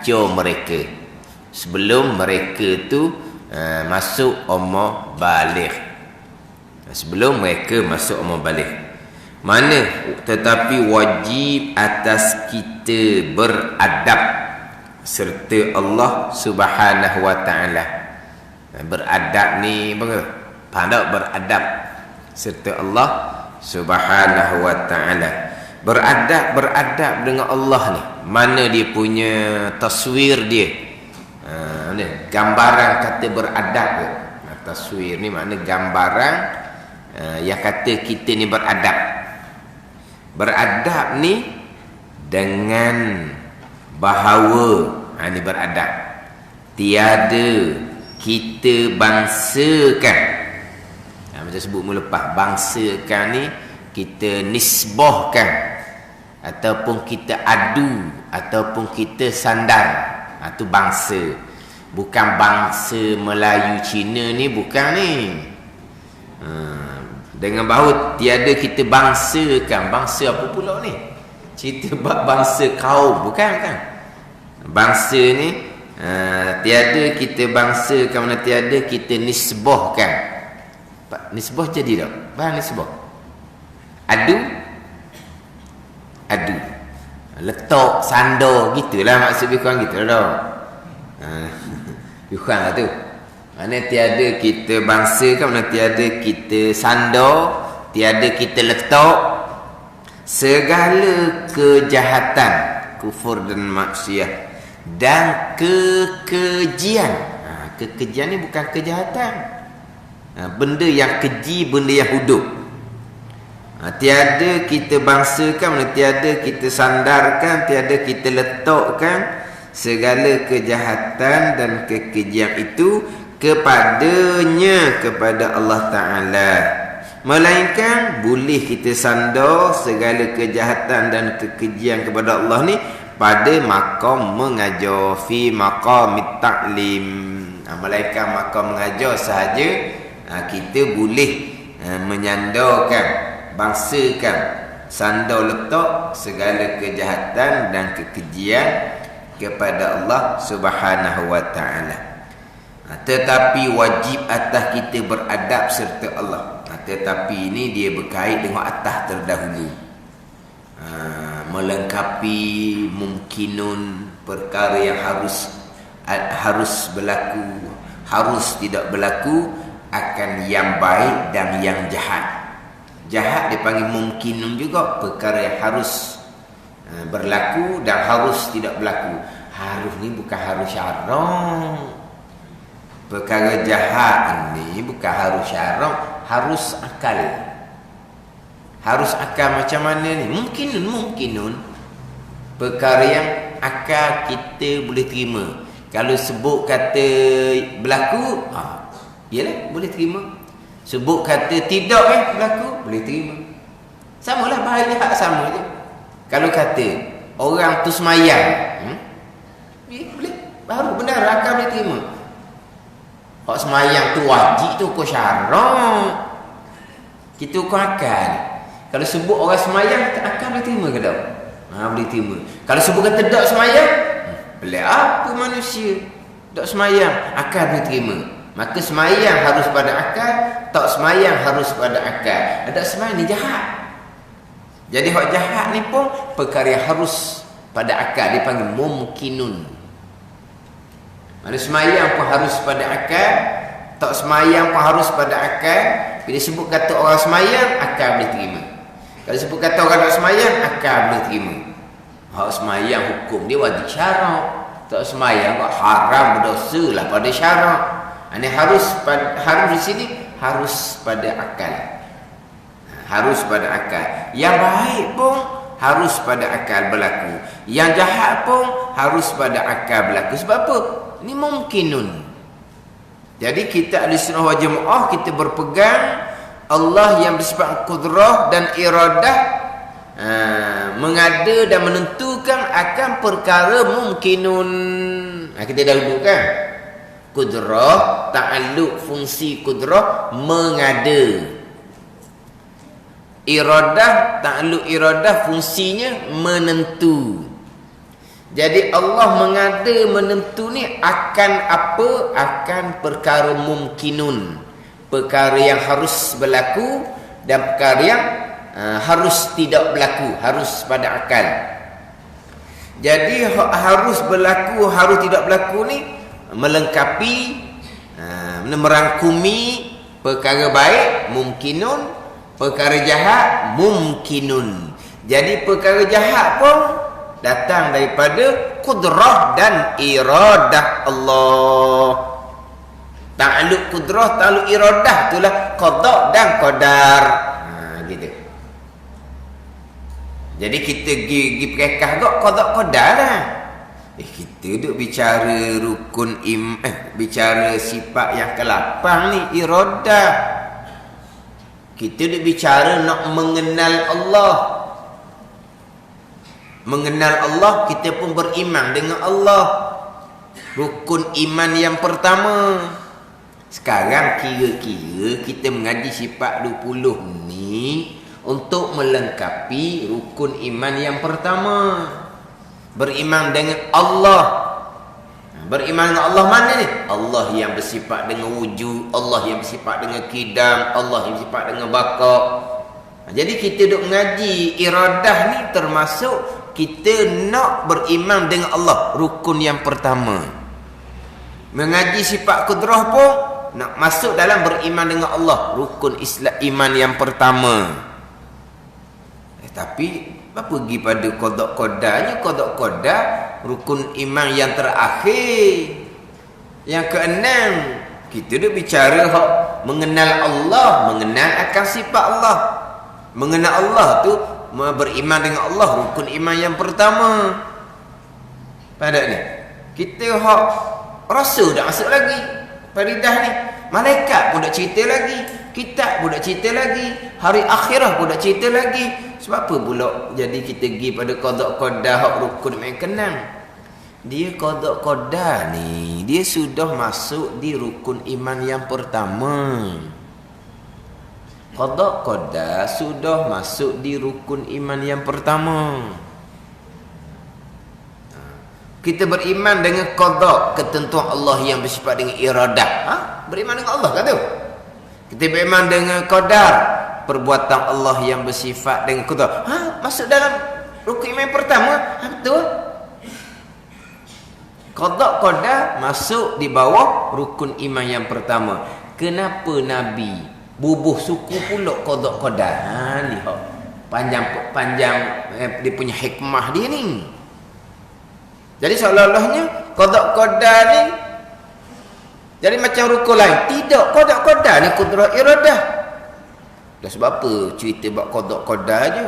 ajar mereka sebelum mereka tu masuk umur baligh. Sebelum mereka masuk umur baligh. Mana tetapi wajib atas kita beradab serta Allah Subhanahu wa taala. Beradab ni apa? Faham tak? Beradab serta Allah Subhanahu wa taala. Beradab dengan Allah ni. Mana dia punya taswir dia? Gambaran kata beradab ke? Taswir ni makna gambaran yang kata kita ni beradab. Beradab ni dengan bahawa ni beradab. Tiada kita bangsakan. Macam sebut mula lepas, bangsakan ni kita nisbahkan ataupun kita adu ataupun kita sandar. Tu bangsa. Bukan bangsa Melayu Cina ni, bukan ni. Dengan bahawa tiada kita bangsakan. Bangsa apa pula ni? Cerita bangsa kaum, bukan kan? Bangsa ni tiada kita bangsakan, mana tiada kita nisbahkan. Nisbah jadi tak? Faham nisbah? Adu letak sandar gitulah maksud lebih gitu dah. Bukan lah tu. Mana tiada kita bangsakan, mana tiada kita sandar, tiada kita letak segala kejahatan, kufur dan maksiat dan kekejian. Kekejian ni bukan kejahatan. Benda yang keji, benda yang hudud. Tiada kita bangsakan, tiada kita sandarkan, tiada kita letakkan segala kejahatan dan kekejian itu kepadanya, kepada Allah Ta'ala. Melainkan boleh kita sandar segala kejahatan dan kekejian kepada Allah ni pada maqam mengajar, fi maqamit ta'lim. Melainkan maqam mengajar sahaja kita boleh menyandarkan, bangsakan, sandar letak segala kejahatan dan kekejian kepada Allah Subhanahu wa taala. Tetapi wajib atas kita beradab serta Allah. Tetapi ini dia berkait dengan atas terdahulu. Melengkapi mungkinun perkara yang harus berlaku, harus tidak berlaku, akan yang baik dan yang jahat. Jahat dipanggil mungkinun juga, perkara yang harus berlaku dan harus tidak berlaku. Harus ni bukan harus syarak. Perkara jahat ni bukan harus syarak, harus akal. Harus akal macam mana ni? Mungkinun. Perkara yang akal kita boleh terima. Kalau sebut kata berlaku, iyalah boleh terima. Sebut kata tidak berlaku, boleh terima. Samalah bahaya hak sama je. Kalau kata orang tu semayang, boleh, baru benar akal boleh terima. Hak semayang tu wajib tu kau syarak. Kita ukur akal. Kalau sebut orang semayang, akal boleh terima ke tak? Boleh terima. Kalau sebut kata tak semayang, boleh apa manusia? Tak semayang, akal boleh terima. Maka semayang harus pada akal, tak semayang harus pada akal. Tak semayang ni jahat. Jadi hak jahat ni pun perkara yang harus pada akal, dia panggil mumkinun. Mana semayang pun harus pada akal, tak semayang pun harus pada akal. Bila sebut kata orang semayang, akal boleh terima. Kalau sebut kata orang tak semayang, akal boleh terima. Hak semayang hukum dia wajib syarak. Tak semayang kok haram, berdosa lah pada syarak. Ini harus di sini harus pada akal. Harus pada akal. Yang baik pun harus pada akal berlaku. Yang jahat pun harus pada akal berlaku. Sebab apa? Ini mungkinun. Jadi kita Ahlussunnah wal Jamaah, kita berpegang Allah yang bersifat kudrah dan iradah, mengada dan menentukan akan perkara mungkinun. Kita dah dudukkan kudrah, ta'alluq fungsi kudrah, mengada. Iradah, ta'alluq iradah fungsinya menentu. Jadi Allah mengada menentu ni akan apa? Akan perkara mumkinun, perkara yang harus berlaku dan perkara yang harus tidak berlaku, harus pada akal. Jadi harus berlaku, harus tidak berlaku ni melengkapi, merangkumi perkara baik mumkinun, perkara jahat mumkinun. Jadi perkara jahat pun datang daripada kudrah dan iradah Allah. Ta'alluq kudrah, ta'alluq iradah itulah qada dan qadar. Gitu. Jadi kita pergi perekah kok qada qadar lah. Kita duk bicara rukun bicara sifat yang ke-8 ni iradah. Kita duk bicara nak mengenal Allah. Mengenal Allah, kita pun beriman dengan Allah. Rukun iman yang pertama. Sekarang kira-kira kita mengaji sifat 20 ni untuk melengkapi rukun iman yang pertama. Beriman dengan Allah. Beriman dengan Allah mana ni? Allah yang bersifat dengan wujud, Allah yang bersifat dengan qidam, Allah yang bersifat dengan baqa. Jadi kita duk mengaji iradah ni termasuk kita nak beriman dengan Allah, rukun yang pertama. Mengaji sifat kudrah pun nak masuk dalam beriman dengan Allah, rukun Islam iman yang pertama. Tapi apa pergi pada qada-qadanya? Qada-qada rukun iman yang terakhir, yang keenam. Kita dah bicara hak mengenal Allah, mengenal akan sifat Allah. Mengenal Allah tu beriman dengan Allah, rukun iman yang pertama. Pada ni kita hak rasa dah masuk lagi faridah ni. Malaikat pun dah cerita lagi, kitab pun dah cerita lagi, hari akhirah pun dah cerita lagi. Sebab apa pula jadi kita pergi pada qada-qada hak rukun iman keenam? Dia qada-qada ni dia sudah masuk di rukun iman yang pertama. Qada-qada sudah masuk di rukun iman yang pertama. Kita beriman dengan qada, ketentuan Allah yang bersifat dengan iradah. Beriman dengan Allah kata. Kita beriman dengan qadar, perbuatan Allah yang bersifat dengan qada. Masuk dalam rukun iman yang pertama. Betul. Qada masuk di bawah rukun iman yang pertama. Kenapa Nabi bubuh suku pula qada? Ni panjang dia punya hikmah dia ni. Jadi seolah-olahnya qada ni jadi macam rukun lain. Tidak, qada ni kudrah iradah. Dah sebab apa cerita bab qada je?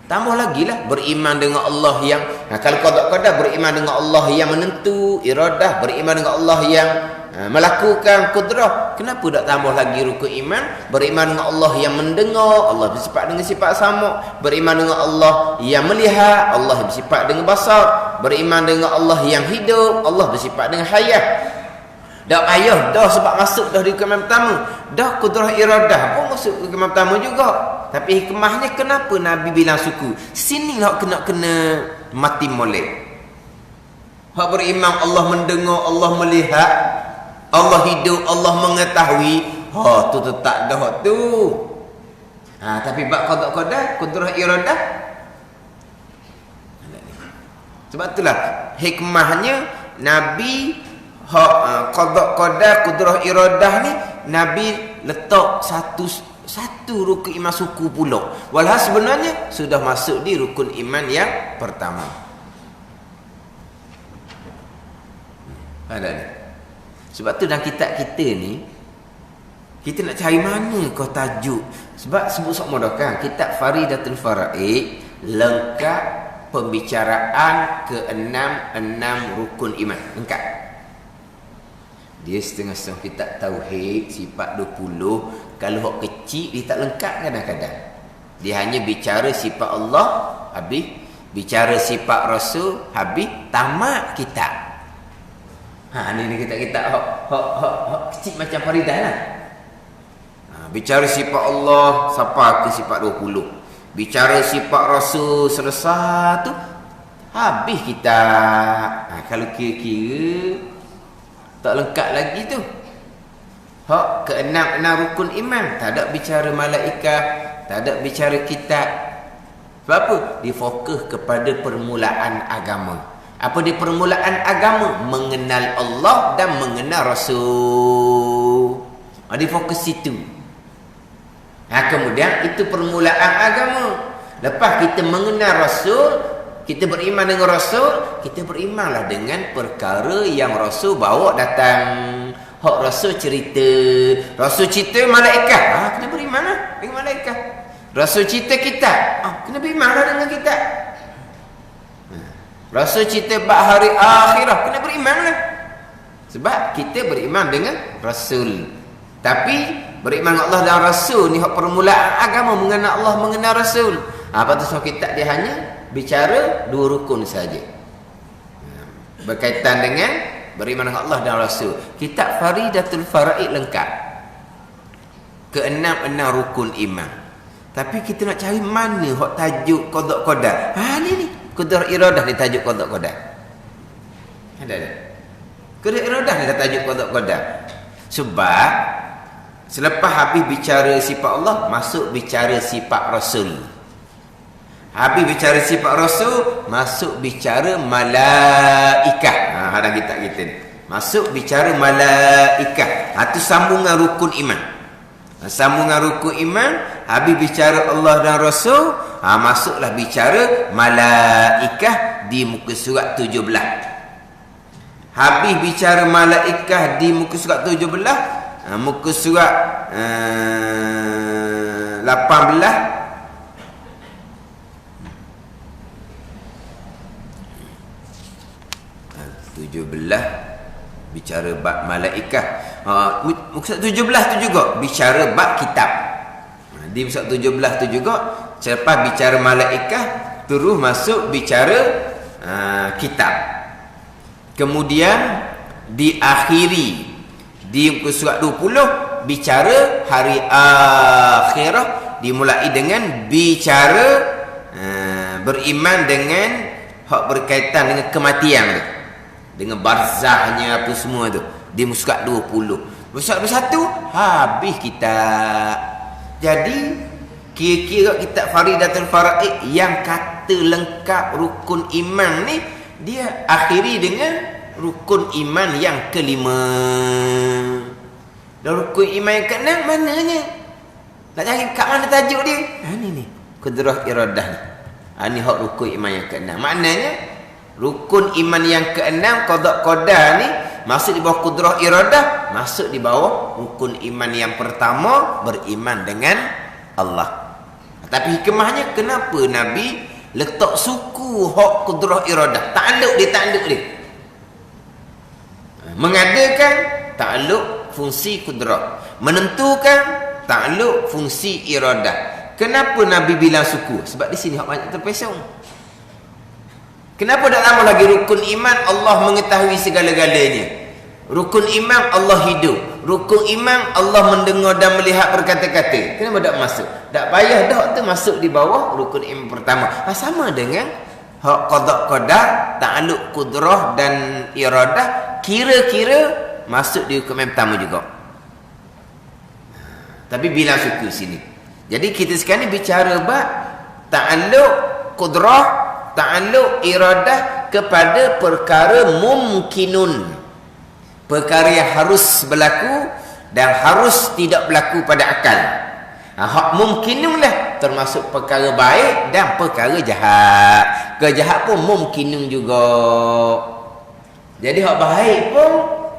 Tambah lagi lah beriman dengan Allah yang kalau qada beriman dengan Allah yang menentu iradah, beriman dengan Allah yang melakukan kudrah. Kenapa tak tambah lagi rukun iman? Beriman dengan Allah yang mendengar, Allah bersifat dengan sifat sama. Beriman dengan Allah yang melihat, Allah bersifat dengan basar. Beriman dengan Allah yang hidup, Allah bersifat dengan hayat. Dah ayah dah sebab masuk dah di hikmah pertama. Dah kudrah iradah pun masuk ke hikmah pertama juga. Tapi hikmahnya kenapa Nabi bilang suku? Sini lah kena mati molek. Hak beriman Allah mendengar, Allah melihat, Allah hidup, Allah mengetahui. Tu tetap dah tu. Tapi bab qada kudrah iradah. Sebab itulah hikmahnya Nabi qada kudrah iradah ni Nabi letak satu rukun iman suku pula. Walhal sebenarnya sudah masuk di rukun iman yang pertama. Ada ni. Sebab tu dalam kitab kita ni kita nak cari mana kau tajuk. Sebab sebut sama dah kan kitab Faridatul Faraid lengkap pembicaraan ke-6 rukun iman. Lengkap. Dia setengah-setengah kitab tauhid sifat 20. Kalau hak kecil dia tak lengkap kadang-kadang. Dia hanya bicara sifat Allah habis, bicara sifat Rasul habis, tamat kitab. Ni kitab-kitab hak kecil macam Faridah lah. Bicara sifat Allah sampai ke sifat 20. Bicara sifat Rasul selesai tu habis kita. Kalau kira-kira tak lengkap lagi tu. Hak keenam rukun iman, tak ada bicara malaikat, tak ada bicara kitab. Sebab apa? Difokus kepada permulaan agama. Apa di permulaan agama? Mengenal Allah dan mengenal Rasul. Difokus situ. Kemudian itu permulaan agama. Lepas kita mengenal Rasul, kita beriman dengan Rasul, kita berimanlah dengan perkara yang Rasul bawa datang. Hak Rasul cerita malaikat, kena berimanlah dengan malaikat. Rasul cerita kitab, kena berimanlah dengan kitab. Rasul cerita bab hari akhirah, kena berimanlah. Sebab kita beriman dengan Rasul. Tapi beriman dengan Allah dan Rasul ni hak permulaan agama, mengenal Allah, mengenal Rasul. Apa tu kitab dia hanya bicara 2 rukun saja. Berkaitan dengan beriman dengan Allah dan Rasul. Kitab Faridatul Faraid lengkap. Keenam rukun iman. Tapi kita nak cari mana hak tajuk qada qadar. Ni Qudrah iradah ni tajuk qada qadar. Ada. Qudrah iradah ni tajuk qada qadar. Sebab selepas habis bicara sifat Allah, masuk bicara sifat Rasul. Habis bicara sifat Rasul, masuk bicara malaikat. Ada kitab kita ni. Masuk bicara malaikat. Itu sambungan rukun iman. Sambungan rukun iman, habis bicara Allah dan Rasul, masuklah bicara malaikat di muka surat 17. Habis bicara malaikat di muka surat 17, muka surat 18 bicara bab malaikat. Muka 17 tu juga bicara bab kitab. Di muka 17 tu juga selepas bicara malaikat terus masuk bicara kitab. Kemudian diakhiri di muka surat 20 bicara hari akhirah, dimulai dengan bicara beriman dengan hak berkaitan dengan kematian tu, dengan barzahnya apa semua tu di surat 20. Surat 21 habis kita. Jadi kira-kira kitab Faridatul Faraid yang kata lengkap rukun iman ni, dia akhiri dengan rukun iman yang kelima. Dan rukun iman yang keenam mananya? Nak cari kat mana tajuk dia? Ni Qudrah iradah ni. Ni hak rukun iman yang keenam. Maknanya rukun iman yang keenam qada qadar ni masuk di bawah qudrah iradah, masuk di bawah rukun iman yang pertama, beriman dengan Allah. Tapi hikmahnya kenapa Nabi letak suku hak qudrah iradah, takluk dia. Mengadakan takluk fungsi qudrah, menentukan takluk fungsi iradah. Kenapa Nabi bilang suku? Sebab di sini hak banyak terpesong. Kenapa tak lama lagi rukun iman Allah mengetahui segala-galanya? Rukun iman Allah hidup. Rukun iman Allah mendengar dan melihat berkata-kata. Kenapa tak masuk? Tak payah dah tu masuk di bawah rukun iman pertama. Sama dengan hak qada qadar, ta'alluq qudrah dan iradah, kira-kira masuk di rukun iman pertama juga. Tapi bilang suku sini. Jadi kita sekarang ni bicara bab ta'alluq qudrah, ta'alluq iradah kepada perkara mumkinun, perkara yang harus berlaku dan harus tidak berlaku pada akal. Hak mumkinun lah termasuk perkara baik dan perkara jahat. Kejahat pun mumkinun juga. Jadi hak baik pun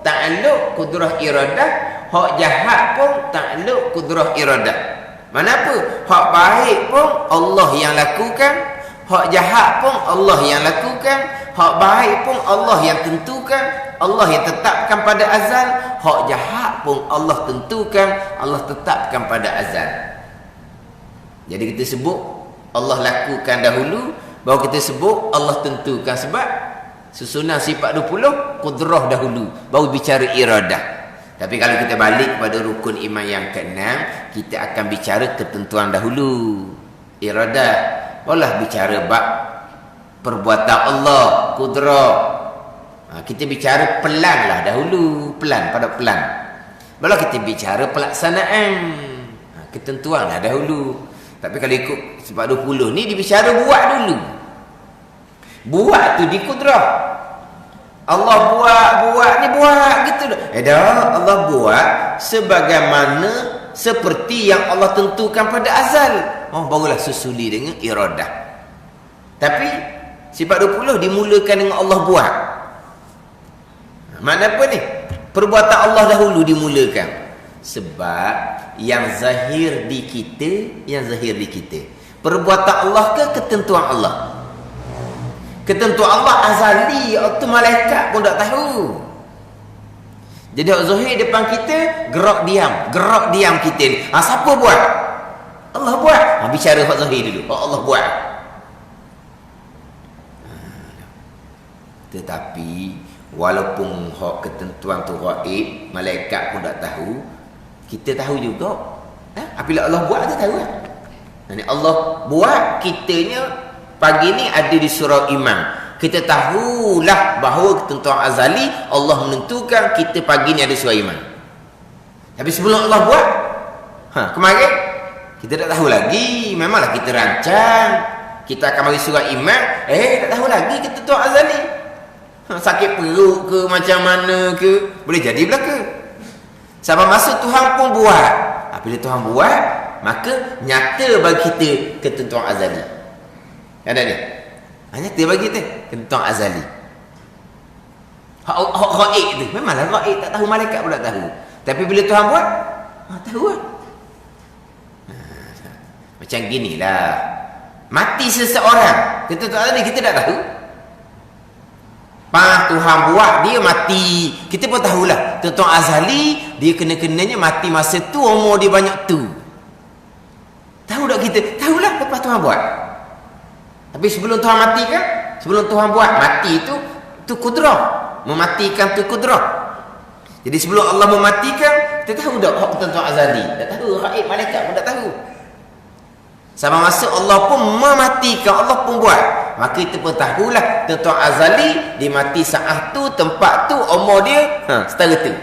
ta'alluq qudrah iradah, hak jahat pun ta'alluq qudrah iradah. Mana apa? Hak baik pun Allah yang lakukan, hak jahat pun Allah yang lakukan, hak baik pun Allah yang tentukan, Allah yang tetapkan pada azal, hak jahat pun Allah tentukan, Allah tetapkan pada azal. Jadi kita sebut Allah lakukan dahulu, baru kita sebut Allah tentukan. Sebab susunan sifat 20 qudrah dahulu, baru bicara iradah. Tapi kalau kita balik kepada rukun iman yang keenam, kita akan bicara ketentuan dahulu. Iradah. Walah bicara bab perbuatan Allah, kudrah. Kita bicara pelan lah dahulu. Pelan, pada pelan. Baru kita bicara pelaksanaan. Ketentuan lah dahulu. Tapi kalau ikut sebab 20 ni, dibicara buat dulu. Buat tu di kudrah. Allah buat ni buat gitu dah. Dah Allah buat sebagaimana seperti yang Allah tentukan pada azal. Barulah susuli dengan iradah. Tapi sifat 20 dimulakan dengan Allah buat. Makna apa ni? Perbuatan Allah dahulu dimulakan. Sebab yang zahir di kita, perbuatan Allah ke ketentuan Allah? Ketentuan Allah azali, waktu malaikat pun tak tahu. Jadi hak zahir depan kita, gerak diam kita ni. Siapa buat? Allah buat. Bicara hak zahir dulu. Allah buat. Tetapi walaupun hak ketentuan tu gaib, malaikat pun tak tahu, kita tahu juga. Apabila Allah buat, kita tahu kan? Allah buat, kitanya pagi ni ada di surau iman. Kita tahulah bahawa ketentuan azali Allah menentukan kita pagi ni ada surau iman. Tapi sebelum Allah buat, kemarin kita tak tahu lagi. Memanglah kita rancang kita akan bagi surau iman, tak tahu lagi ketentuan azali. Sakit perut ke macam mana ke, boleh jadi belaka. Sampai masa Tuhan pun buat. Bila Tuhan buat, maka nyata bagi kita ketentuan azali. Ada ni? Nyata bagi kita ketentuan azali. Hak gaib tu, memanglah gaib, tak tahu, malaikat pun tak tahu. Tapi bila Tuhan buat, tahu lah. Macam ginilah. Mati seseorang, ketentuan azali kita tak tahu. Tuhan buat dia mati, kita pun tahulah ketentuan azali dia kena-kenanya mati masa tu, umur dia banyak tu. Tahu tak kita? Tahulah lepas Tuhan buat. Tapi sebelum Tuhan matikan, sebelum Tuhan buat, mati tu kudrah, mematikan tu kudrah. Jadi sebelum Allah mematikan, kita tahu tak hak ketentuan azali? Tak tahu, gaib, malaikat pun tak tahu. Sama masa Allah pun mematikan, Allah pun buat, maka kita pun tahulah ketentuan azali dia mati saat tu, tempat tu, umur dia setara tu.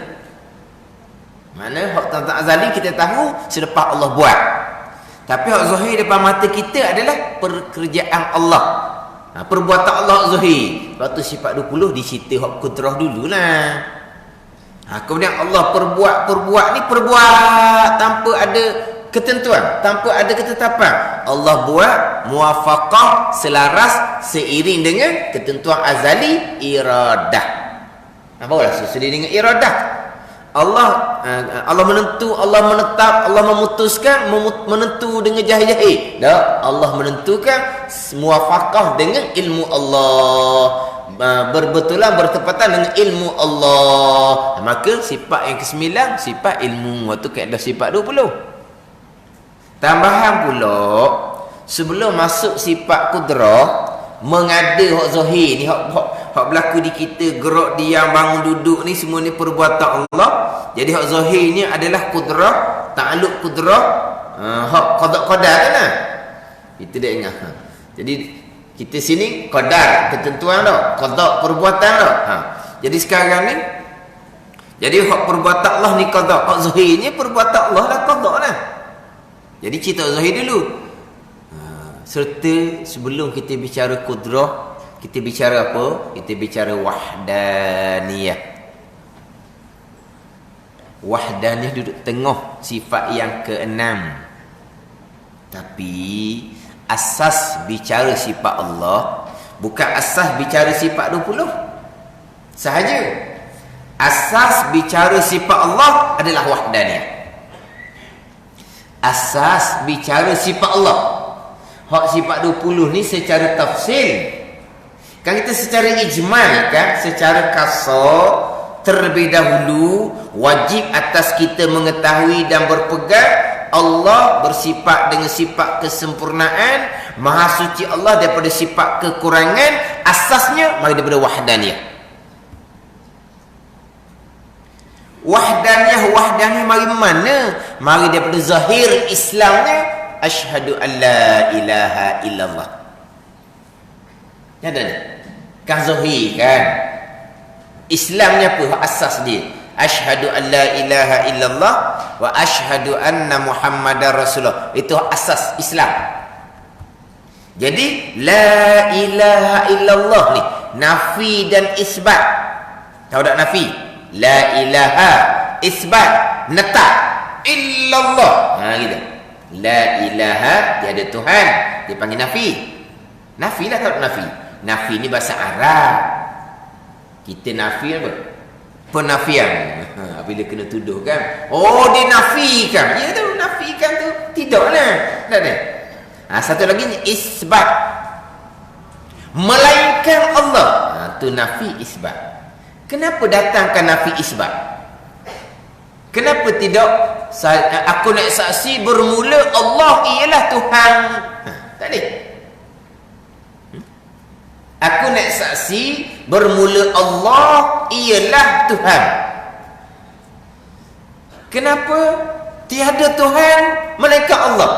Mana hak ketentuan azali kita tahu selepas Allah buat. Tapi hak zahir depan mata kita adalah pekerjaan Allah. Perbuatan Allah zahir. Lepas tu sifat 20 disita hak kudrah dululah. Kemudian Allah perbuat ni perbuat tanpa ada ketentuan, tanpa ada ketetapan. Allah buat muwafaqah, selaras, seiring dengan ketentuan azali iradah. Barulah sesuai dengan iradah. Allah menentu, Allah menetap, Allah memutuskan, menentu dengan jahil-jahil. Allah menentukan muwafaqah dengan ilmu Allah, berbetulan, bertepatan dengan ilmu Allah. Maka sifat yang ke-9 sifat ilmu. Waktu kaedah sifat 20. Tambahan pula, sebelum masuk sifat kudrah, mengada hak zahir ni, hak berlaku di kita, gerak diam, bangun duduk ni, semua ni perbuatan Allah. Jadi hak zahirnya adalah kudrah, ta'alluq kudrah, hak qada-qadar kan lah. Kita dah ingat. Jadi kita sini qadar, ketentuan dah, qada perbuatan dah. Jadi sekarang ni, jadi hak perbuatan Allah ni qada, hak zahirnya perbuatan Allah lah qada lah. Jadi cerita zahir dulu. Serta sebelum kita bicara kudrah, kita bicara apa? Kita bicara wahdaniyah. Wahdaniyah duduk tengah sifat yang ke-6. Tapi asas bicara sifat Allah bukan asas bicara sifat 20 sahaja. Asas bicara sifat Allah adalah wahdaniyah. Asas bicara sifat Allah. Hak sifat 20 ni secara tafsil. Kan kita secara ijmal kan, secara kasar terlebih dahulu wajib atas kita mengetahui dan berpegang Allah bersifat dengan sifat kesempurnaan, maha suci Allah daripada sifat kekurangan. Asasnya mari daripada wahdaniyah. Wahdaniyah mari mana? Mari daripada zahir Islamnya, asyhadu an la ilaha illallah. Ada ni? Kan zahir kan? Islamnya apa? Asas dia. Asyhadu an la ilaha illallah wa asyhadu anna Muhammadar Rasulullah. Itu asas Islam. Jadi la ilaha illallah ni nafi dan isbat. Tahu tak nafi? La ilaha isbat, netap illallah. Gitu. La ilaha, tiada Tuhan, dipanggil nafi. Nafi lah, tahu nafi. Nafi ni bahasa Arab. Kita nafi apa? Penafian. Bila kena tuduh kan, oh dia nafikan. Ya tu, nafikan tu tidaklah. Tak ada. Satu lagi ni isbat. Melainkan Allah. Tu nafi isbat. Kenapa datangkan nafi isbat? Kenapa tidak aku nak saksi bermula Allah ialah Tuhan? Tak ada. Aku nak saksi bermula Allah ialah Tuhan. Kenapa tiada Tuhan melainkan Allah?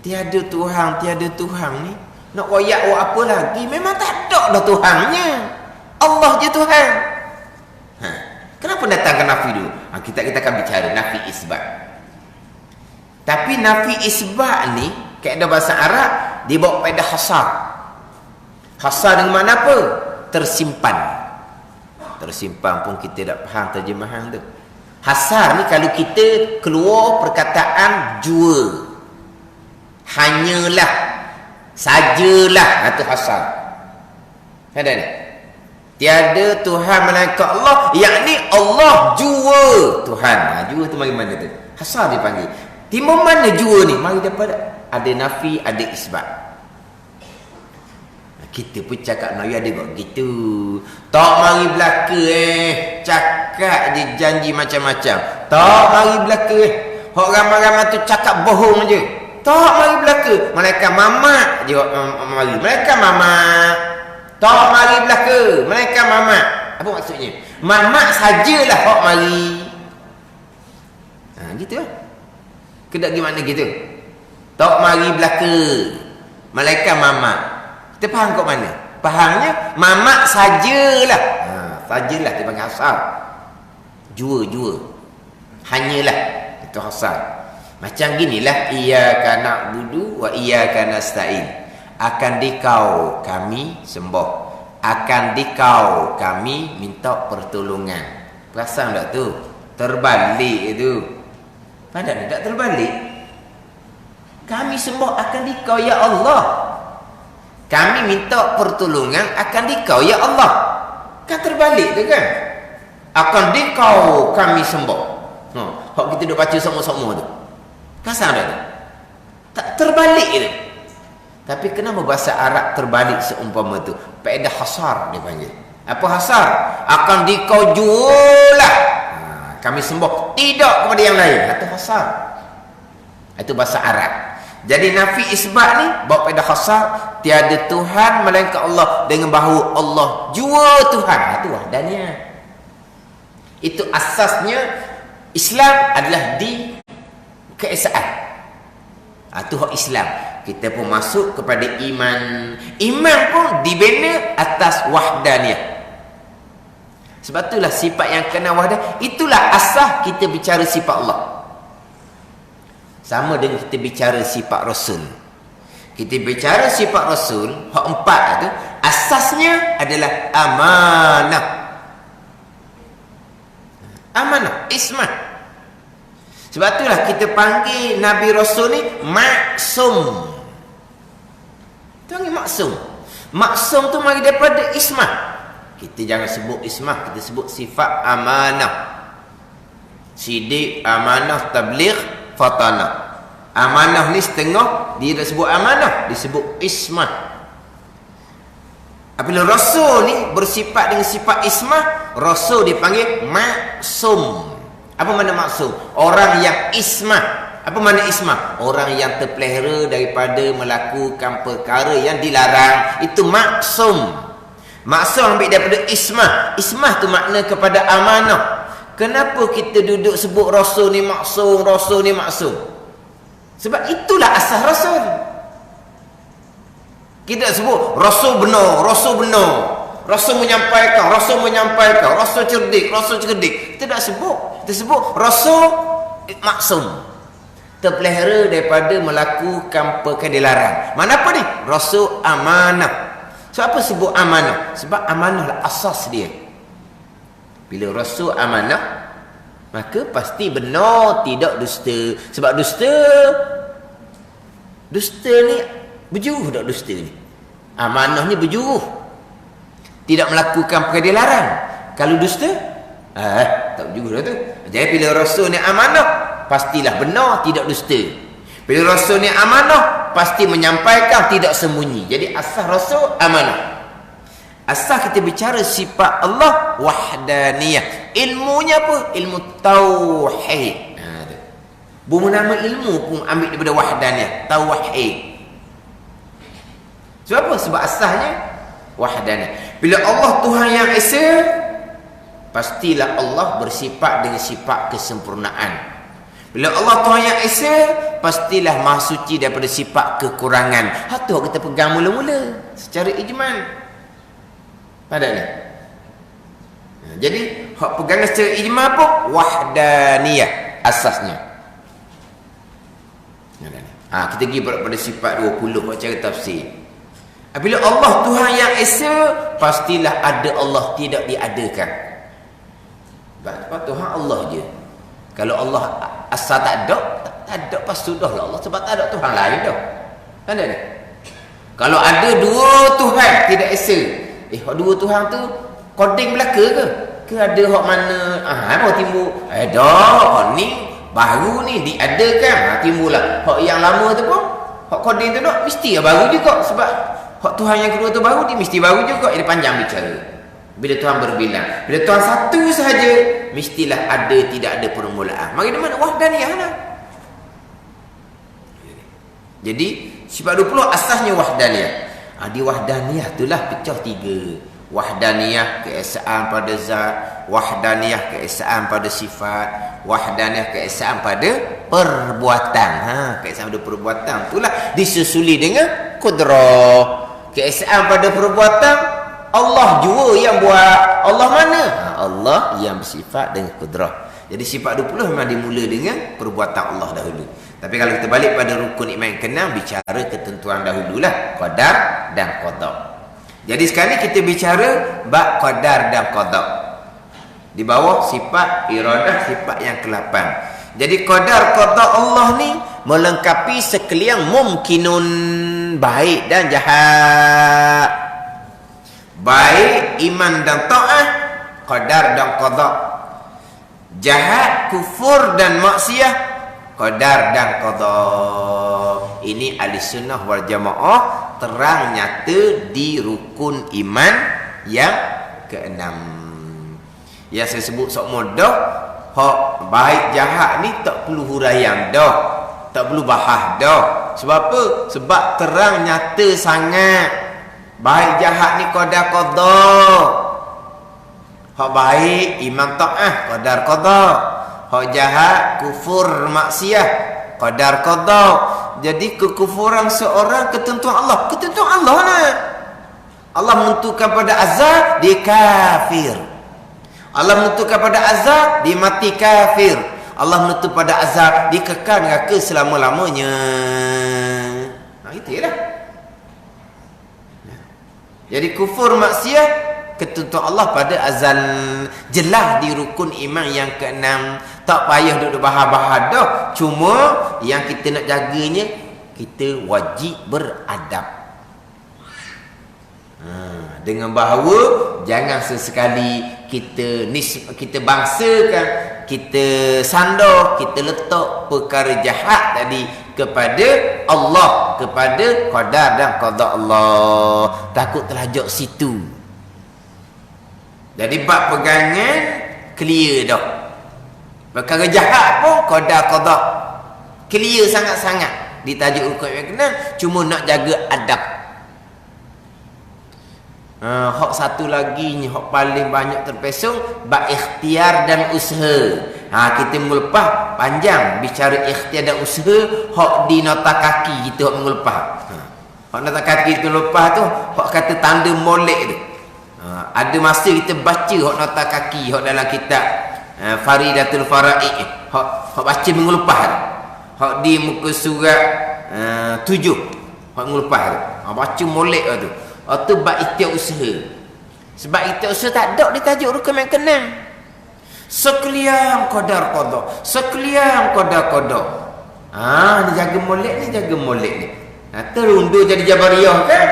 Tiada Tuhan ni nak royak apa lagi? Memang tak ada dah Tuhannya. Allah je Tuhan. Kenapa datangkan nafi dulu? Kita akan bicara nafi isbat. Tapi nafi isbat ni kaedah bahasa Arab dibawa pada hasar. Hasar dengan mana apa? Tersimpan. Tersimpan pun kita tak faham terjemahan tu. Hasar ni kalau kita keluar perkataan jua. Hanyalah, sajalah, itu hasar. Ada ni? Tiada Tuhan melainkan Allah, yakni Allah jua Tuhan. Jua tu mari mana tu? Hasar dipanggil. Timur mana jua ni? Mari daripada ada nafi, ada isbat. Kita pun cakap Nabi ada buat gitu. Tak mari belaka cakap je janji macam-macam. Tak mari belaka hok ramai-ramai tu cakap bohong je. Tak mari belaka. Malaikat mamak je mari. Malaikat mamak. Tak mari belaka. Malaikat mamak. Apa maksudnya? Mamak sajalah hok mari. Gitu lah. Kedak gimana gitu? Tak mari belaka. Malaikat mamak. Kita faham kat mana? Fahamnya mamak sajalah. Sajalah dia panggil hasar. Jua. Hanyalah. Itu hasar. Macam ginilah iyyaka na'budu wa iyyaka nasta'in. Akan dikau kami sembah. Akan dikau kami minta pertolongan. Perasan tak tu? Terbalik itu. Padahal tak terbalik. Kami sembah akan dikau ya Allah. Kami minta pertolongan akan dikau ya Allah. Kan terbalik tu kan? Akan dikau kami sembah. Hak kita duk baca sama-sama tu. Kasar tak tu? Tak terbalik tu. Tapi kenapa bahasa Arab terbalik seumpama tu? Faedah hasar dia panggil. Apa hasar? Akan dikau jualah. Kami sembah tidak kepada yang lain. Itu hasar. Itu bahasa Arab. Jadi nafi isbat ni bawa pada khasar, tiada Tuhan melainkan Allah, dengan bahawa Allah jua Tuhan. Itu wahdaniyah. Itu asasnya Islam adalah di keesaan. Itu hak Islam. Kita pun masuk kepada iman. Iman pun dibina atas wahdaniyah. Sebab itulah sifat yang kena wahdaniyah. Itulah asas kita bicara sifat Allah. Sama dengan kita bicara sifat Rasul. Kita bicara sifat Rasul, hak empat itu asasnya adalah amanah. Amanah, ismah. Sebab itulah kita panggil Nabi Rasul ni maksum. Kita panggil maksum. Maksum tu mari daripada ismah. Kita jangan sebut ismah, kita sebut sifat amanah. Sidik, amanah, tabligh, fatanah. Amanah ni setengah, dia tak sebut amanah, disebut ismah. Apabila Rasul ni bersifat dengan sifat ismah, Rasul dipanggil maksum. Apa makna maksum? Orang yang ismah. Apa makna ismah? Orang yang terpelihara daripada melakukan perkara yang dilarang. Itu maksum. Maksum ambil daripada ismah. Ismah tu makna kepada amanah. Kenapa kita duduk sebut rasul ni maksum, rasul ni maksum? Sebab itulah asas rasul. Kita sebut rasul benar, rasul benar, rasul menyampaikan, rasul cerdik, rasul cerdik. Kita tak sebut. Kita sebut rasul maksum, terpelihara daripada melakukan perkara dilarang. Mana apa ni? Rasul amanah. Sebab apa sebut amanah? Sebab amanah lah asas dia. Bila rasul amanah, maka pasti benar, tidak dusta. Sebab dusta ni berjuruh tak dusta ni? Amanah ni berjuruh, tidak melakukan perkara dilarang. Kalau dusta, tak berjuruh dah tu. Jadi bila rasul ni amanah, pastilah benar, tidak dusta. Bila rasul ni amanah, pasti menyampaikan, tidak sembunyi. Jadi asas rasul amanah. Asal kita bicara sifat Allah wahdaniyah. Ilmunya apa? Ilmu tauhid. Bumi nama ilmu pun ambil daripada wahdaniyah, tauhid. Sebab apa? Sebab asalnya wahdaniyah. Bila Allah Tuhan yang esa, pastilah Allah bersifat dengan sifat kesempurnaan. Bila Allah Tuhan yang esa, pastilah maha suci daripada sifat kekurangan. Itu kita pegang mula-mula secara ijmal. Pada ni. Jadi hak pegangan secara ijmal apa? Wahdaniyah asasnya. Kita pergi pada sifat 20 buat cara tafsir. Bila Allah Tuhan yang esa, pastilah ada Allah, tidak diadakan. Sebab Tuhan Allah je. Kalau Allah asal tak ada pas sudahlah Allah, sebab tak ada Tuhan lain dah. Ada ni. Kalau ada dua Tuhan tidak esa, dua Tuhan tu koding belaka ke? Ke ada hak mana? Apa timbul? Dah, ni baru ni diadakan. Timbullah hak yang lama tu pun, hak koding tu dah mesti baru juga. Sebab hak Tuhan yang kedua tu baru, dia mesti baru juga. Dia panjang bicara. Bila Tuhan berbilang, bila Tuhan satu sahaja, mestilah ada, tidak ada permulaan. Mari di mana? Wahdaniyah lah. Jadi sifat 20 asasnya wahdaniyah. Di wahdaniyah itulah pecah 3. Wahdaniyah keesaan pada zat, wahdaniyah keesaan pada sifat, wahdaniyah keesaan pada perbuatan. Keesaan pada perbuatan itulah disusuli dengan kudrah. Keesaan pada perbuatan, Allah jua yang buat. Allah mana? Allah yang bersifat dengan kudrah. Jadi sifat 20 memang dimula dengan perbuatan Allah dahulu. Tapi kalau kita balik pada rukun iman yang ke-6, bicara ketentuan dahululah, qadar dan qada. Jadi sekarang ni kita bicara bab qadar dan qada. Di bawah sifat iradah, sifat yang ke-8. Jadi qadar qada Allah ni melengkapi sekalian mumkinun, baik dan jahat. Baik iman dan ta'ah, qadar dan qada. Jahat, kufur dan maksiat, qadar dan qada. Ini ahli sunnah wal jamaah terang nyata di rukun iman yang ke-6. Yang saya sebut sok mudah, hak baik jahat ni tak perlu huraian dah, tak perlu bahas dah. Sebab apa? Sebab terang nyata sangat. Baik jahat ni qadar qada. Hak baik iman taat, qadar qada. Hak jahat kufur maksiat, qadar qada. Jadi kekufuran seorang ketentuan Allah, ketentuan Allah lah. Allah menentukan pada azab, dia kafir. Allah menentukan pada azab, dia mati kafir. Allah menentukan pada azab, dia kekal neraka selama-lamanya. Itu lah. Jadi kufur maksiat, ketentuan Allah pada azal, jelas di rukun iman yang ke-6. Tak payah duduk bahas-bahas dah. Cuma yang kita nak jaganya, kita wajib beradab. Dengan bahawa jangan sesekali kita bangsakan, kita sandar, kita letak perkara jahat tadi kepada Allah, kepada qadar dan qada Allah. Takut terlajak situ. Jadi bab pegangan clear dah. Perkara jahat pun qadar qada clear sangat-sangat di tajuk rukun yang ke-6. Cuma nak jaga adab. Hak satu lagi ni, hak paling banyak terpesong, bab ikhtiar dan usaha. Kita mengelepah panjang bicara ikhtiar dan usaha. Hak di nota kaki kita hak mengelepah. Hak nota kaki kita lepas tu, hak kata tanda molek tu. Ada masa kita baca hak nota kaki, hak dalam kitab Faridatul Faraid, hak baca mengelepah tu. Hak di muka surat 7, hak mengelepah tu. Baca molek tu. Itu bab ikhtiar usaha. Sebab ikhtiar usaha tak ada di tajuk rukun yang kenang. Sekalian qadar qada, sekalian qadar qada. Ni jaga molek ni, jaga molek ni. Terundur jadi Jabariyah kan?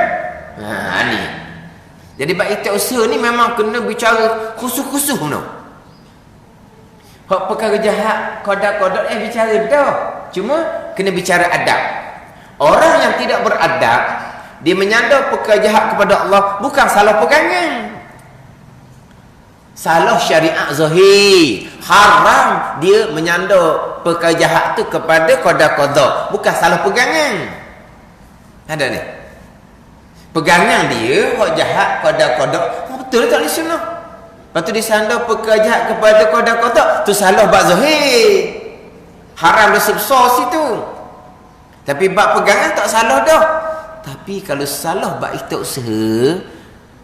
Ni. Jadi bab ikhtiar usaha ni memang kena bicara khusus-khusus no. Hak perkara jahat, qadar-qadar bicara dah. Cuma kena bicara adab. Orang yang tidak beradab, dia menyandar perkara jahat kepada Allah, bukan salah pegangan. Salah syariat zahir. Haram dia menyandar perkara jahat tu kepada qada-qada, bukan salah pegangan. Ada ni. Pegangan dia hak jahat qada-qada, betul tak di sunnah. Lepas tu disandar perkara jahat kepada qada-qada, tu salah bab zahir. Haram dosa besar situ. Tapi bab pegangan tak salah dah. Tapi kalau salah bab ikhtiar usaha,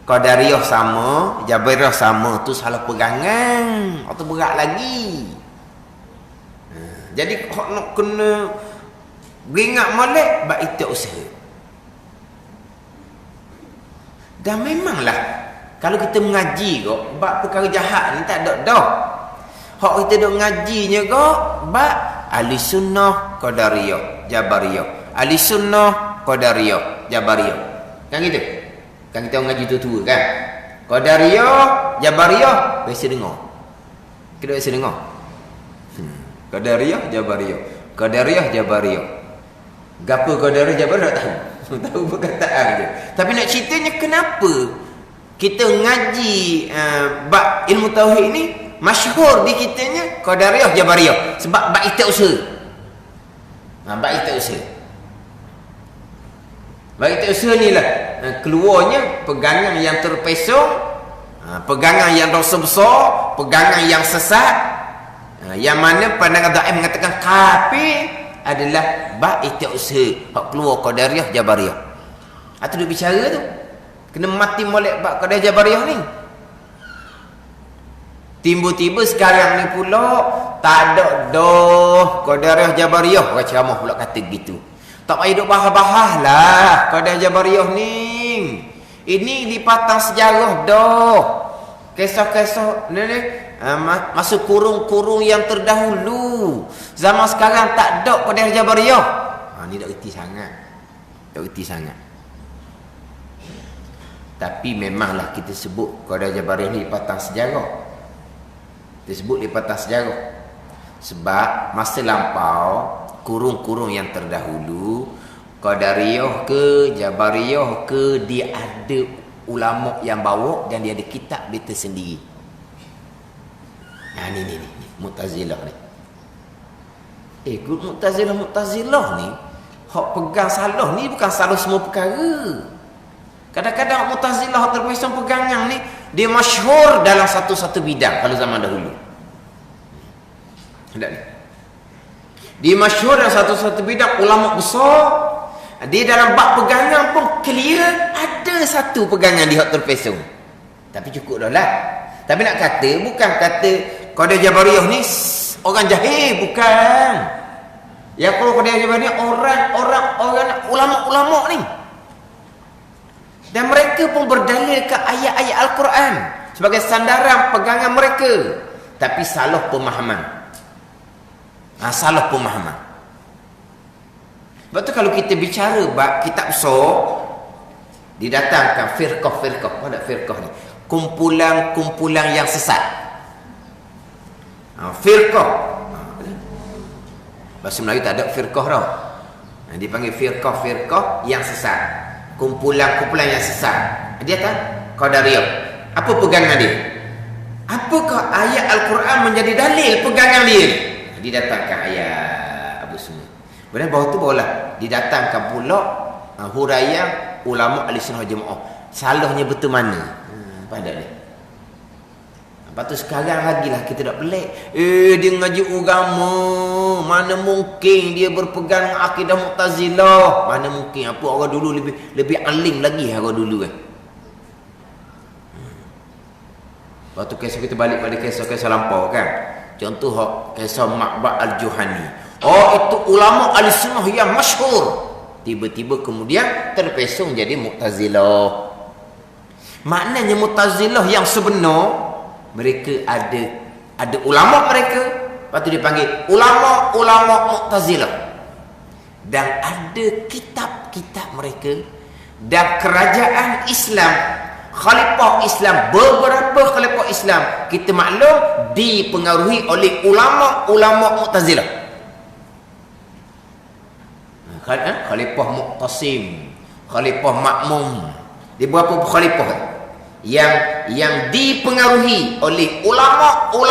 Qadariyah sama, Jabariyah sama, tu salah pegangan, atau berat lagi. Jadi nak kena beringat molek bab ikhtiar usaha. Dan memanglah kalau kita mengaji kok bab perkara jahat ni tak ada dah. Hak kita duk ngajinya kok bab ahli sunnah, Qadariyah, Jabariyah. Ahli sunnah, Qadariyah, Jabariyah. Kan gitu? Kan kita ngaji tua-tua kan? Qadariyah, Jabariyah, biasa dengar. Kita biasa dengar. Qadariyah, Jabariyah. Qadariyah, Jabariyah. Gapo Qadariyah, Jabariyah tak tahu. Tahu perkataan je. Tapi nak ceritanya kenapa kita ngaji bab ilmu tauhid ni masyhur di kitanya Qadariyah, Jabariyah, sebab bab ikhtiar usaha. Bab ikhtiar usaha. Bab ikhtiar usaha ni lah keluarnya pegangan yang terpesong, pegangan yang dosa besar, pegangan yang sesat, yang mana pandangan dhaif mengatakan kafir adalah bab ikhtiar usaha. Hak keluar Qadariyah, Jabariyah. Atau dia bicara tu kena mati molek bab Qadariyah, Jabariyah ni. Tiba-tiba sekarang ni pula tak ada dah Qadariyah, Jabariyah. Orang ceramah pula kata gitu. Tak payah duk bahas-bahas lah Qadariyah, Jabariyah ni. Ini lipatan sejarah dah. Kisah-kisah ni masa kurung-kurung yang terdahulu. Zaman sekarang tak ada Qadariyah, Jabariyah. Ni tak reti sangat. Tak reti sangat. Tapi memanglah kita sebut Qadariyah, Jabariyah ni lipatan sejarah. Kita sebut lipatan sejarah sebab masa lampau kurung-kurung yang terdahulu, Qadariyah ke Jabariyah ke, dia ada ulama yang bawa dan dia ada kitab dia tersendiri. Ni Mu'tazilah ni. Mu'tazilah ni hak pegang salah ni bukan salah semua perkara. Kadang-kadang Mu'tazilah terpesong pegangan ni dia masyhur dalam satu-satu bidang kalau zaman dahulu. Ada ni. Dia masyhur dalam satu-satu bidang, ulama besar. Dia dalam bab pegangan pun clear, ada satu pegangan dia hak terpesong. Tapi cukup dah lah. Tapi nak kata bukan kata Qadariyah, Jabariyah ni orang jahil, bukan. Yang kalau Qadariyah, Jabariyah orang ulama-ulama ni. Dan mereka pun berdalil ke ayat-ayat Al-Quran sebagai sandaran pegangan mereka. Tapi salah pemahaman. Salah pemahaman. Sebab tu kalau kita bicara bab kitab besar, didatangkan firqah. Apa nak firqah ni? Kumpulan-kumpulan yang sesat. Firqah. Bahasa Melayu tak ada firqah tau. Dipanggil firqah yang sesat. Kumpulan-kumpulan yang sesat. Dia kata Qadariyah. Apa pegangan dia? Apakah ayat Al-Quran menjadi dalil pegangan dia? Didatangkan ayat apa semua. Kemudian bawah tu barulah didatangkan pula huraian ulama ahli sunnah jemaah. Salahnya betul mana? Pada ni. Lepas tu sekarang lagi lah kita tak pelik. Dia ngaji agama. Mana mungkin dia berpegang akidah Mu'tazilah. Mana mungkin. Apa orang dulu lebih alim lagi orang dulu kan. Lepas tu kisah kita balik pada kisah-kisah lampau kan. Contoh kisah Ma'bad Al-Juhani. Itu ulama Ahlussunnah yang masyhur. Tiba-tiba kemudian terpesong jadi Mu'tazilah. Maknanya Mu'tazilah yang sebenar, mereka ada ulama mereka, lepas tu dipanggil ulama Mu'tazilah. Dan ada kitab-kitab mereka dan kerajaan Islam, khalifah Islam, beberapa khalifah Islam kita maklum dipengaruhi oleh ulama Mu'tazilah. Khalifah Mu'tasim, Khalifah Ma'mum, di beberapa khalifah yang dipengaruhi oleh ulama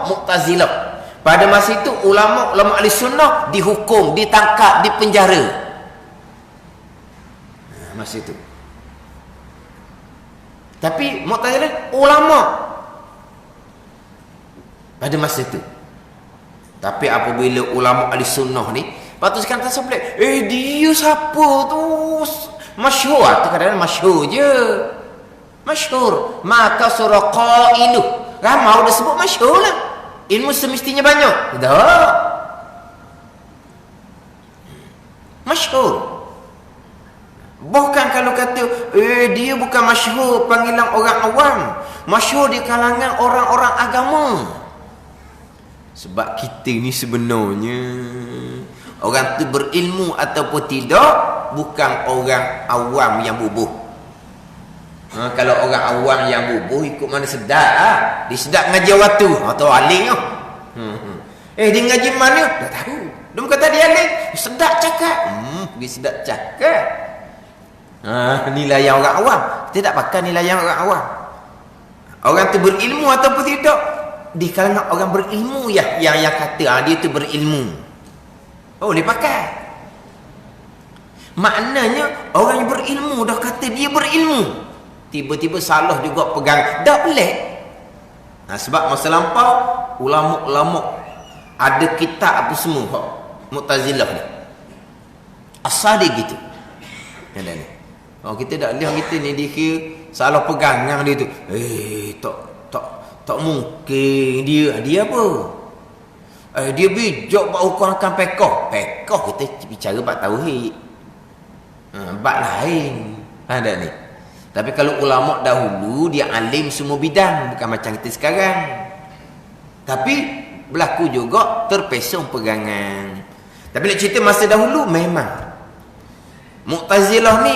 Mu'tazilah. Pada masa itu ulama Ahlussunnah dihukum, ditangkap, dipenjara. Masa itu. Tapi Mu'tazilah ulama pada masa itu. Tapi apabila ulama Ahlussunnah ni, patut sekarang tak sebelah, dia siapa tu? Masyhur, tu kadang-kadang masyhur je. Masyhur. Maka surah qailuh. Ramai dah sebut masyhur lah. Ilmu semestinya banyak. Tak. Masyhur. Bahkan kalau kata, dia bukan masyhur panggilan orang awam. Masyhur di kalangan orang-orang agama. Sebab kita ni sebenarnya, orang tu berilmu ataupun tidak, bukan orang awam yang bubuh. Kalau orang awam yang bubuh ikut mana sedap dia sedap ngaji waktu. Tahu alim tu. Dia ngaji mana? Tak tahu. Dia bukan tadi alim. Sedap cakap. Dia sedap cakap. Nilai yang orang awam. Kita tak pakai nilai yang orang awam. Orang tu berilmu ataupun tidak, di kalangan orang berilmu yang kata dia tu berilmu. Boleh pakai. Maknanya orang yang berilmu dah kata dia berilmu, tiba-tiba salah juga pegang, dah pelik. Sebab masa lampau ulama-ulama ada kitab apa semua Mu'tazilah ni. Asal dia gitu. Ada ni. Kita tak lihat kita ni dia salah pegangan dia tu. Tak mungkin dia apa? Dia bijak buat hukum akan pekoh. Pekoh kita bicara bab tauhid. Bab lain. Ada ni. Tapi kalau ulama dahulu dia alim semua bidang, bukan macam kita sekarang. Tapi berlaku juga terpesong pegangan. Tapi nak cerita masa dahulu memang Mu'tazilah ni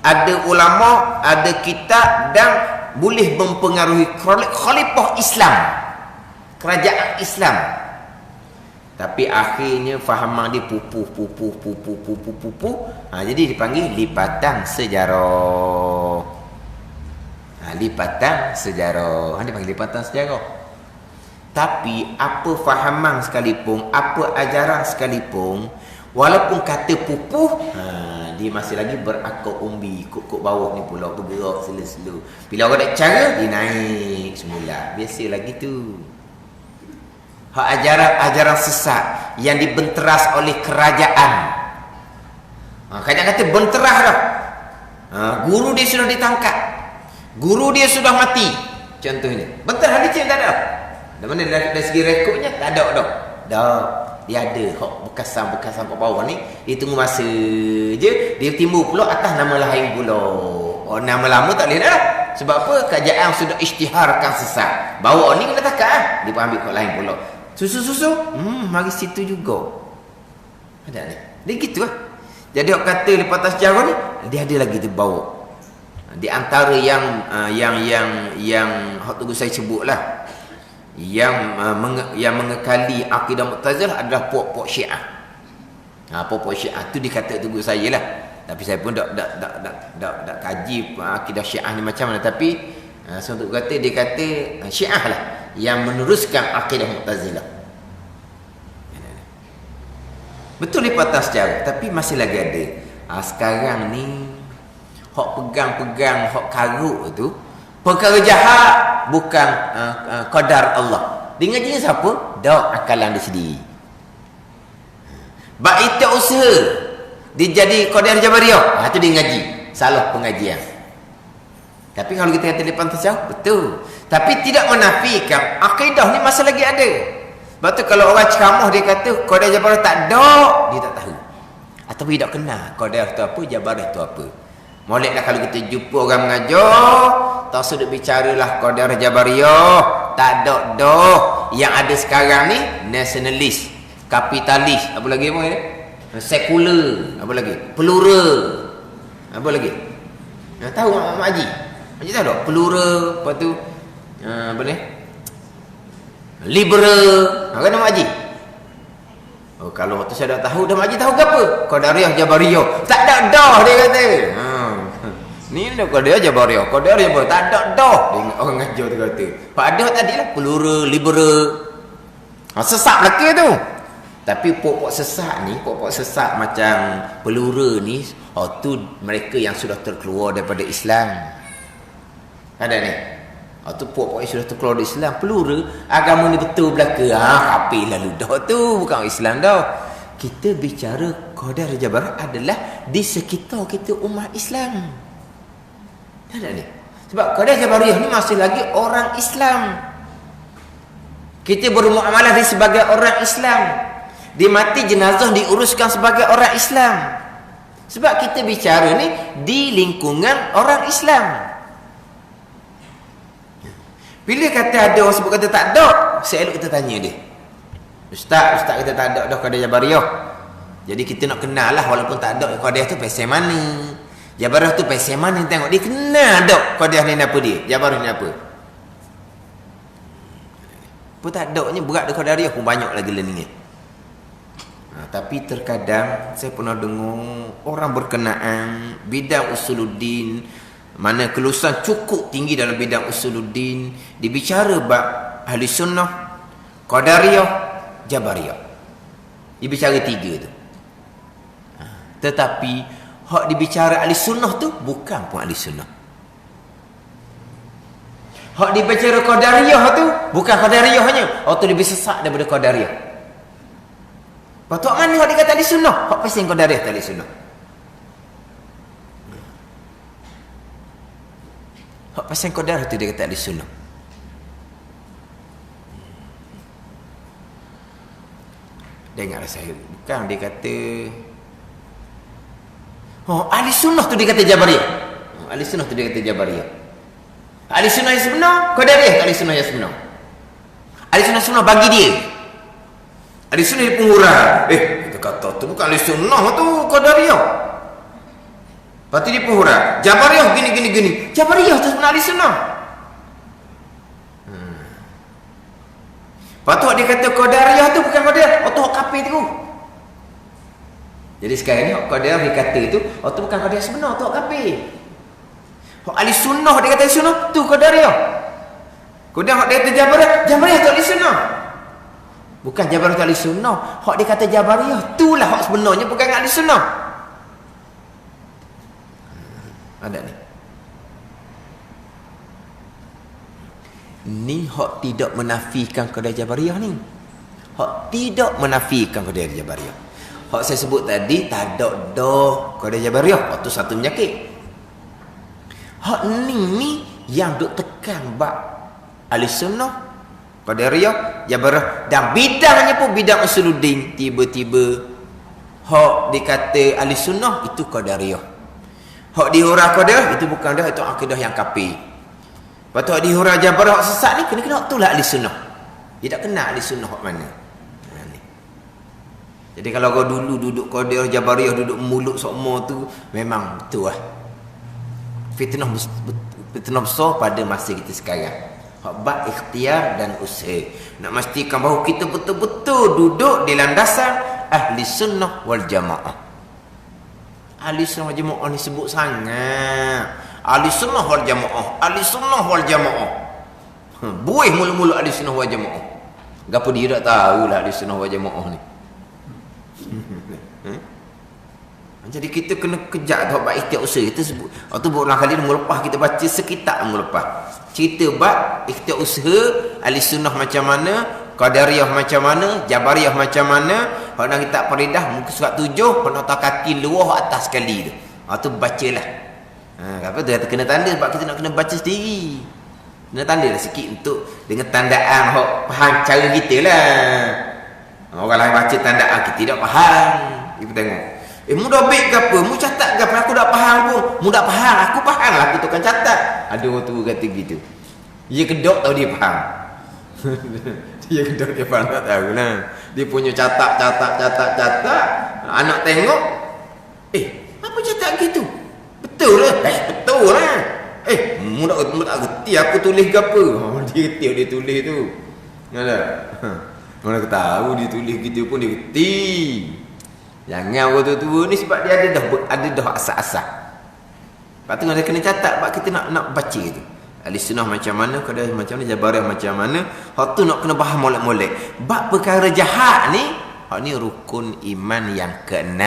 ada ulama, ada kitab dan boleh mempengaruhi khalifah Islam, kerajaan Islam. Tapi akhirnya fahaman dia pupuh. Jadi dipanggil lipatan sejarah. Lipatan sejarah. Dia panggil lipatan sejarah. Tapi apa fahaman sekalipun, apa ajaran sekalipun, walaupun kata pupuh, dia masih lagi berakar umbi, kok bawah ni pula bergerak selo-selo. Bila orang nak cara, dia naik semula. Biasa lagi tu. Ajaran sesat yang dibenteras oleh kerajaan. Kadang kata benteras dah. Guru dia sudah ditangkap, guru dia sudah mati, contohnya. Benteras dia tak ada. Dan mana dari segi rekodnya tak ada dah. Dia ada bekasan kat bawah ni, dia tunggu masa je, dia timbul pula atas nama lain pula. Nama lama tak boleh dah. Sebab apa? Kerajaan sudah isytiharkan sesat. Bawa ni kena takak dia pun ambil kat lain pula. Susu mari situ juga. Ada ni. Dia gitu lah. Jadi orang kata lipatan sejarah ni, dia ada lagi terbawa. Di antara yang hak tunggu saya sebutlah, yang mengekali akidah Mu'tazilah adalah puak-puak Syiah. Puak-puak Syiah tu dikata tunggu saya lah. Tapi saya pun tak kaji akidah Syiah ni macam mana. Tapi untuk kata dia kata Syiah lah yang meneruskan akidah Mu'tazilah. Betul lipatan sejarah, tapi masih lagi ada. Sekarang ni hok pegang-pegang, hok karuk tu, perkara jahat bukan qadar Allah. Dia ngaji siapa? Dak akalan dia sendiri. Baik itu usaha dia jadi qadar jabariyah. Tu dia ngaji. Salah pengajian. Tapi kalau kita kata depan tasawuf, betul. Tapi tidak menafikan akidah ni masih lagi ada. Sebab tu kalau orang ceramah dia kata qadar jabariyah tak ada, dia tak tahu. Atau dia tak kenal qadar tu apa, jabariyah tu apa. Moleklah kalau kita jumpa orang mengajar, tak sudut bicaralah qadar jabariyah, tak ada dah. Yang ada sekarang ni nasionalis, kapitalis, apa lagi apa ni? Sekular, apa lagi? Plural. Apa lagi? Tahu Mak Haji? Haji tahu tak? Plural, apa tu? Apa ni? Liberal. Kan Mak Haji? Oh, kalau waktu saya dah tahu, dah Mak Haji tahu ke apa? Qadariyah Jabariyah. Tak ada dah dia kata. Ni dah Qadariyah Jabariyah. Qadariyah Jabariyah. Tak ada dah. Dia orang ngajar tu kata. Pak ada tadi lah. Plural, liberal. Sesak belaka tu. Tapi pokok sesak ni, pokok sesak macam pelura ni, tu mereka yang sudah terkeluar daripada Islam. Ada ni. Tu pokok yang sudah terkeluar dari Islam. Pelura, agama ni betul belaka. Kapil lalu dah tu, bukan Islam dah. Kita bicara qadar jabariyah adalah di sekitar kita umat Islam. Ada ni. Sebab qadar jabariyah ni masih lagi orang Islam. Kita bermuamalah dia sebagai orang Islam. Dia mati jenazah diuruskan sebagai orang Islam. Sebab kita bicara ni di lingkungan orang Islam. Bila kata ada orang sebut kata tak ada, seelok kita tanya dia. Ustaz kata tak ada dah qadar jabariyah. Jadi kita nak kenal lah, walaupun tak ada qadar tu pasal mana. Jabariyah tu pasal mana, tengok dia kenal tak qadar ni apa dia. Jabariyah ni apa. Pun tak ada ni berat dekat qadariyah pun banyak lagi learning. Tapi terkadang saya pernah dengar orang berkenaan bidang usuluddin, mana kelulusan cukup tinggi dalam bidang usuluddin, dibicara bab ahli sunnah, qadariyah, jabariyah. Dibicara tiga tu. Tetapi hak dibicara ahli sunnah tu bukan pun ahli sunnah. Hak dibicara qadariyah tu bukan qadariyahnya, tu lebih sesak daripada qadariyah. Patut mana hak dikata ahli sunnah? Hak pasal qadariyah tak ahli sunnah. Hak pasal qadariyah tu dia kata ahli sunnah. Dengar saya, bukan dia kata ahli sunnah tu dia kata jabariyah. Ahli sunnah tu dia kata jabariyah. Ahli sunnah yang sebenar, qadariyah ahli sunnah yang sebenar. Ahli sunnah sebenar bagi dia. Ahli sunnah dia penghuraian. Kita kata tu bukan ahli sunnah tu qadariyah. Lepas tu dia penghuraian. Jabariyah gini. Jabariyah tu sebenarnya ahli sunnah. Lepas tu dia kata qadariyah tu bukan qadariyah. Tu hak kafir tu. Jadi sekarang ni hak qadariyah dia kata tu, tu bukan qadariyah sebenar, tu hak kafir. Hak ahli sunnah dia kata ahli sunnah tu qadariyah. Kemudian hak dia kata jabariyah tu ahli sunnah. Bukan jabariyah ahli sunnah. Hak dia kata jabariyah, itulah hak sebenarnya, bukan ahli sunnah. Ada ni. Ni hak tidak menafikan qadar jabariyah ni. Hak tidak menafikan qadar jabariyah. Hak saya sebut tadi tak ada dah qadar jabariyah. Itu satu penyakit. Hak ni yang duk tekan bab ahli sunnah, qadariyah, jabariyah, dan bidangnya pun bidang usuluddin. Tiba-tiba hak dikata ahli sunnah itu qadariyah. Hak dihuraikan qadariyah itu bukan dah, itu akidah yang kafir. Lepas tu hak dihuraikan jabariyah, hak sesat ni kena hak itulah ahli sunnah. Dia tak kenal ahli sunnah hak mana. Jadi kalau kau dulu duduk qadariyah, jabariyah, duduk mulut sokmo tu, memang tu lah fitnah besar pada masa kita sekarang. Bab ikhtiar dan usaha. Nak pastikan bahawa kita betul-betul duduk di landasan ahli sunnah wal jamaah. Ahli sunnah wal jamaah ni sebut sangat. Ahli sunnah wal jamaah. Ahli sunnah wal jamaah. Buih mula-mula ahli sunnah wal jamaah. Gapo dia tak tahulah ahli sunnah wal jamaah ni. Jadi kita kena kejak dah bab ikhtiar usaha. Kita sebut waktu berulang kali melepas kita baca sekitar melepas. Cerita bab ikhtiar usaha ahli sunnah macam mana, Qadariyah macam mana, Jabariyah macam mana. Hak nak kita Faridah muka surat 7, hak nak kaki luar atas sekali tu. Tu bacalah. Apa tu kena tanda sebab kita nak kena baca sendiri. Kena tanda lah sikit untuk dengan tandaan hak faham cara kita lah. Orang lain baca tandaan kita tidak faham. Kita tengok. Mu dah baik ke apa? Mu catat ke apa? Aku dah faham pun. Mu dah faham. Aku faham lah. Aku tu kan catat. Ada orang tu kata gitu. Dia kedok tahu dia faham. Dia kedok dia faham tak tahu lah. Dia punya catat. Anak tengok. Apa catat gitu? Betul lah. Betul lah. Mu tak reti aku tulis ke apa? Dia reti dia tulis tu. Mana? Mana aku tahu dia tulis gitu pun dia reti. Jangan orang tua-tua ni sebab dia ada dah asas-asas. Lepas tu dia kena catat sebab kita nak baca tu. Ahli sunnah macam mana, Qadariyah macam mana, Jabariyah macam mana. Hak tu nak kena faham molek-molek. Bab perkara jahat ni, hak ni rukun iman yang ke-6,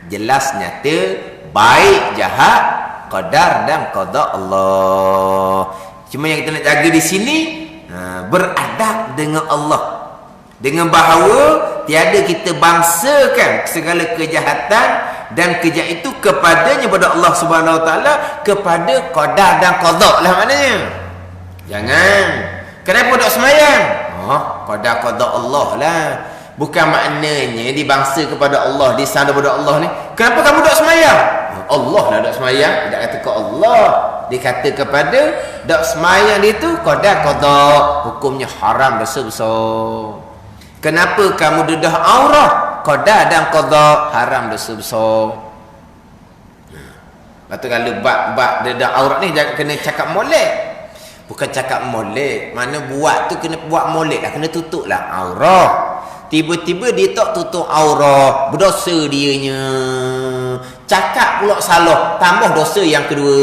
jelas nyata, baik jahat, qadar dan qada Allah. Cuma yang kita nak jaga di sini, beradab dengan Allah. Dengan bahawa tiada kita bangsakan segala kejahatan dan kejahatan itu kepadanya pada Allah Subhanahu Wa Taala, kepada qadar dan qada lah maknanya. Jangan. Kenapa dok semayang? Qadar qada Allah lah. Bukan maknanya dibangsa kepada Allah, disandar kepada Allah ni. Kenapa kamu dok semayang? Allah lah dok semayang, tidak kata ke Allah. Dia kata kepada dok semayang itu qadar qada, hukumnya haram, dosa besar. Kenapa kamu dedah aurah? Qada dan qada, haram, dosa besar. Lepas tu kalau bab dedah aurat ni jangan kena cakap molek. Bukan cakap molek, mana buat tu kena buat molek lah, kena tutup lah aurah. Tiba-tiba dia tak tutup aurah, berdosa dianya. Cakap pula salah, tambah dosa yang kedua.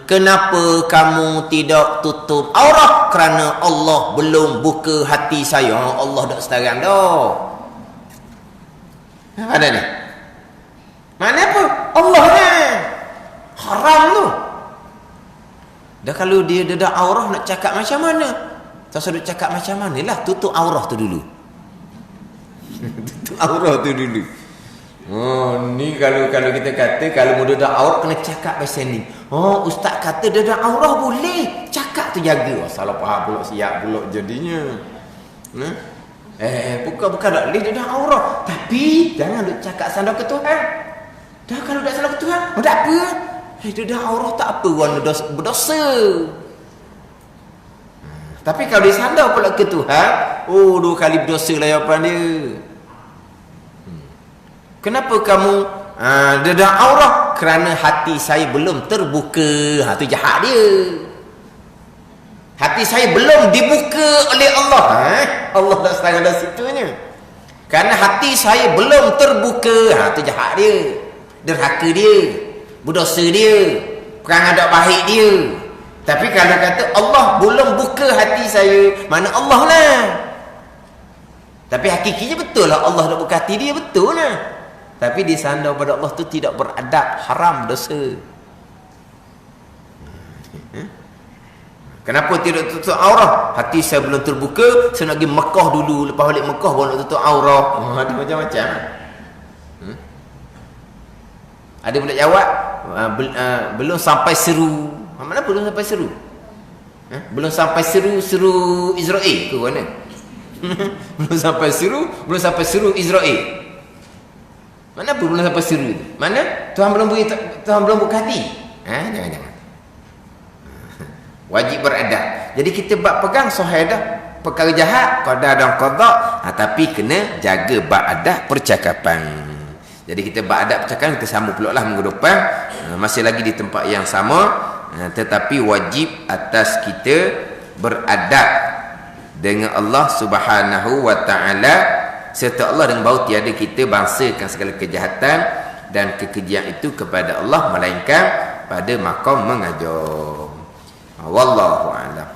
Kenapa kamu tidak tutup aurah? Kerana Allah belum buka hati saya. Allah dah sekarang dah. Mana ni? Mana apa? Allah ni. Haram tu. Dah kalau dia dah aurah nak cakap macam mana? Tak usah cakap macam mana lah. Tutup aurah tu dulu. Tutup aurah tu dulu. Ni kalau kita kata kalau mau dedah aurat kena cakap bahasa ni. Ustaz kata dedah aurat boleh. Cakap tu jaga. Salah faham pula, siap pula jadinya. Bukan tak boleh dedah aurat. Tapi jangan duk cakap sandar ke Tuhan. Dah kalau dak salah ke Tuhan, tak apa. Dedah aurat tak apa, orang berdosa. Tapi kalau dia sandar pula ke Tuhan, 2 kali berdosa lah jawapan dia. Kenapa kamu dedah aurah? Kerana hati saya belum terbuka. Tu jahat dia. Hati saya belum dibuka oleh Allah. Allah dah setara dah situnya. Kerana hati saya belum terbuka. Tu jahat dia. Derhaka dia. Berdosa dia. Perang adab baik dia. Tapi kalau kata Allah belum buka hati saya, mana Allah lah. Tapi hakikinya betul lah Allah dah buka hati dia, betul lah. Tapi disandar pada Allah tu tidak beradab, haram, dosa. Kenapa tidak tutup aurah? Hati saya belum terbuka, saya nak pergi Mekah dulu, lepas balik Mekah baru nak tutup aurah. Ada macam-macam. Ada pula jawab, belum sampai seru. Mana belum sampai seru? Belum sampai seru Israel ke mana? Belum sampai seru Israel. Mana apa belum sampai seru? Mana? Tuhan belum buka hati. Jangan. Wajib beradab. Jadi kita bab pegang syahadah perkara jahat, qada dan qada, tapi kena jaga bab adab percakapan. Jadi kita bab adab percakapan kita sambung pula lah minggu depan. Masih lagi di tempat yang sama, tetapi wajib atas kita beradab dengan Allah Subhanahu wa taala, serta Allah dengan bahawa tiada kita bangsakan segala kejahatan dan kekejian itu kepada Allah, melainkan pada maqam mengajar. Wallahu a'lam.